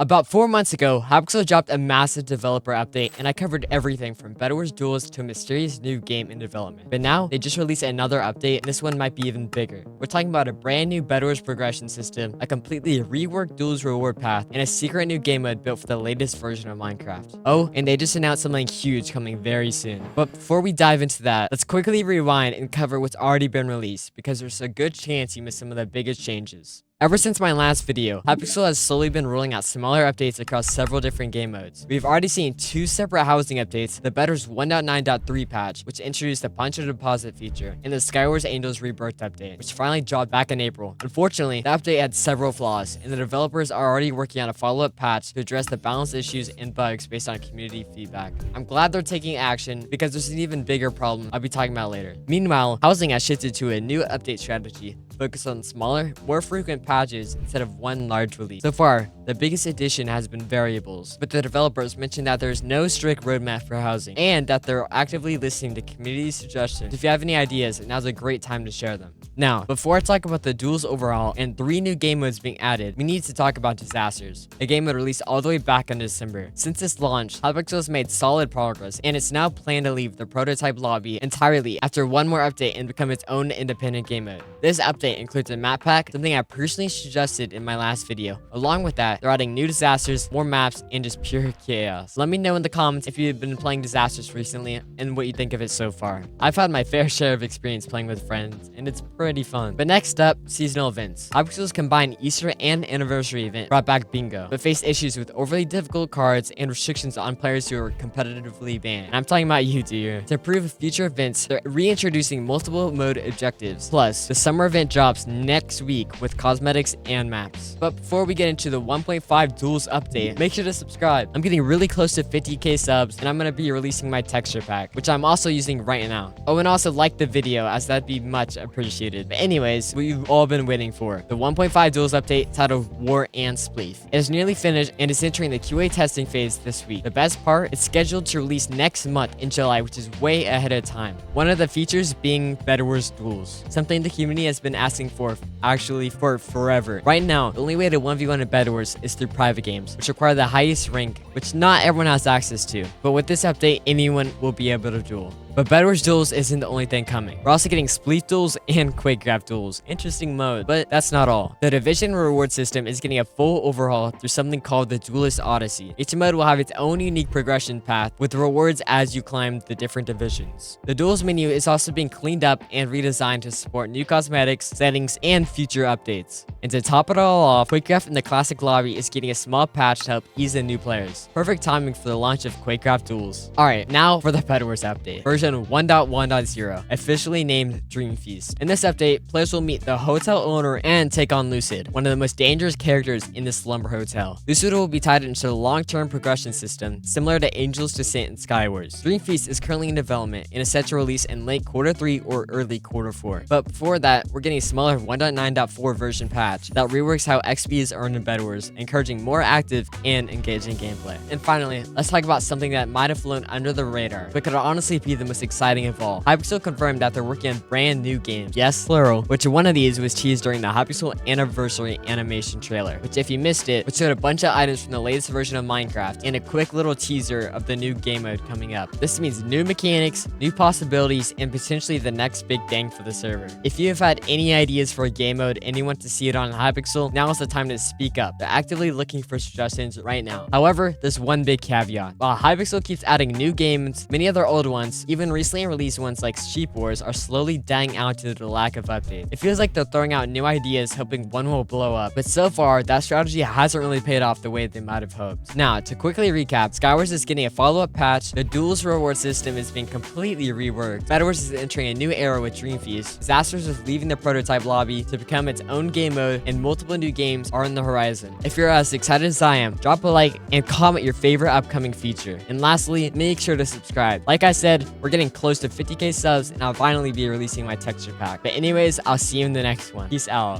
About 4 months ago, Hypixel dropped a massive developer update, and I covered everything from Bedwars Duels to a mysterious new game in development. But now, they just released another update, and this one might be even bigger. We're talking about a brand new Bedwars progression system, a completely reworked Duels reward path, and a secret new game mode built for the latest version of Minecraft. Oh, and they just announced something huge coming very soon. But before we dive into that, let's quickly rewind and cover what's already been released, because there's a good chance you missed some of the biggest changes. Ever since my last video, Hypixel has slowly been rolling out smaller updates across several different game modes. We've already seen 2 separate housing updates, the Bedwars 1.9.3 patch, which introduced the punch or deposit feature, and the Skywars Angels Rebirth update, which finally dropped back in April. Unfortunately, the update had several flaws, and the developers are already working on a follow-up patch to address the balance issues and bugs based on community feedback. I'm glad they're taking action, because there's an even bigger problem I'll be talking about later. Meanwhile, housing has shifted to a new update strategy, focused on smaller, more frequent patches instead of one large release. So far, the biggest addition has been variables, but the developers mentioned that there's no strict roadmap for housing, and that they're actively listening to community suggestions. If you have any ideas, now's a great time to share them. Now, before I talk about the Duels overall and 3 new game modes being added, we need to talk about Disasters, a game mode released all the way back in December. Since its launch, Hypixel has made solid progress, and it's now planned to leave the prototype lobby entirely after one more update and become its own independent game mode. This update includes a map pack, something I personally suggested in my last video. Along with that, they're adding new disasters, more maps, and just pure chaos. Let me know in the comments if you've been playing Disasters recently and what you think of it so far. I've had my fair share of experience playing with friends, and it's pretty fun. But next up, seasonal events. Hypixel's combined Easter and Anniversary event brought back Bingo, but faced issues with overly difficult cards and restrictions on players who are competitively banned. And I'm talking about you, dear. To improve future events, they're reintroducing multiple mode objectives. Plus, the summer event drops next week with cosmetics and maps. But before we get into the 1.5 Duels update, make sure to subscribe. I'm getting really close to 50k subs, and I'm gonna be releasing my texture pack, which I'm also using right now. Oh, and also like the video, as that'd be much appreciated. But anyways, what you've all been waiting for, the 1.5 Duels update titled War and Spleef. It is nearly finished and is entering the QA testing phase this week. The best part, it's scheduled to release next month in July, which is way ahead of time. One of the features being Bedwars Duels, something the community has been asking for actually for forever. Right now, the only way to 1v1 in Bedwars is through private games, which require the highest rank, which not everyone has access to. But with this update, anyone will be able to duel. But Bedwars Duels isn't the only thing coming. We're also getting spleef duels and quakegraph duels. Interesting mode, but that's not all. The division reward system is getting a full overhaul through something called the Duelist Odyssey. Each mode will have its own unique progression path with rewards as you climb the different divisions. The duels menu is also being cleaned up and redesigned to support new cosmetics, settings, and future updates. And to top it all off, quakegraph in the classic lobby is getting a small patch to help ease in new players. Perfect timing for the launch of quakegraph duels. Alright, now for the Bedwars update. Version 1.1.0, officially named Dream Feast. In this update, players will meet the hotel owner and take on Lucid, one of the most dangerous characters in the Slumber Hotel. Lucid will be tied into the long-term progression system, similar to Angel's Descent and Skywars. Dream Feast is currently in development and is set to release in late Q3 or early Q4. But before that, we're getting a smaller 1.9.4 version patch that reworks how XP is earned in Bedwars, encouraging more active and engaging gameplay. And finally, let's talk about something that might have flown under the radar, but could honestly be the most exciting of all. Hypixel confirmed that they're working on brand new games, yes plural, which one of these was teased during the Hypixel Anniversary animation trailer, which if you missed it, which showed a bunch of items from the latest version of Minecraft and a quick little teaser of the new game mode coming up. This means new mechanics, new possibilities, and potentially the next big thing for the server. If you have had any ideas for a game mode and you want to see it on Hypixel, now is the time to speak up. They're actively looking for suggestions right now. However, there's one big caveat. While Hypixel keeps adding new games, many other old ones, even recently released ones like Wars, are slowly dying out due to the lack of update. It feels like they're throwing out new ideas hoping one will blow up, but so far that strategy hasn't really paid off the way they might have hoped. Now, to quickly recap, Skywars is getting a follow-up patch, the Duels reward system is being completely reworked, Bedwars is entering a new era with Dream Feast, Disasters is leaving the prototype lobby to become its own game mode, and multiple new games are on the horizon. If you're as excited as I am, drop a like and comment your favorite upcoming feature. And lastly, make sure to subscribe. Like I said, we're getting close to 50k subs, and I'll finally be releasing my texture pack. But anyways, I'll see you in the next one. Peace out.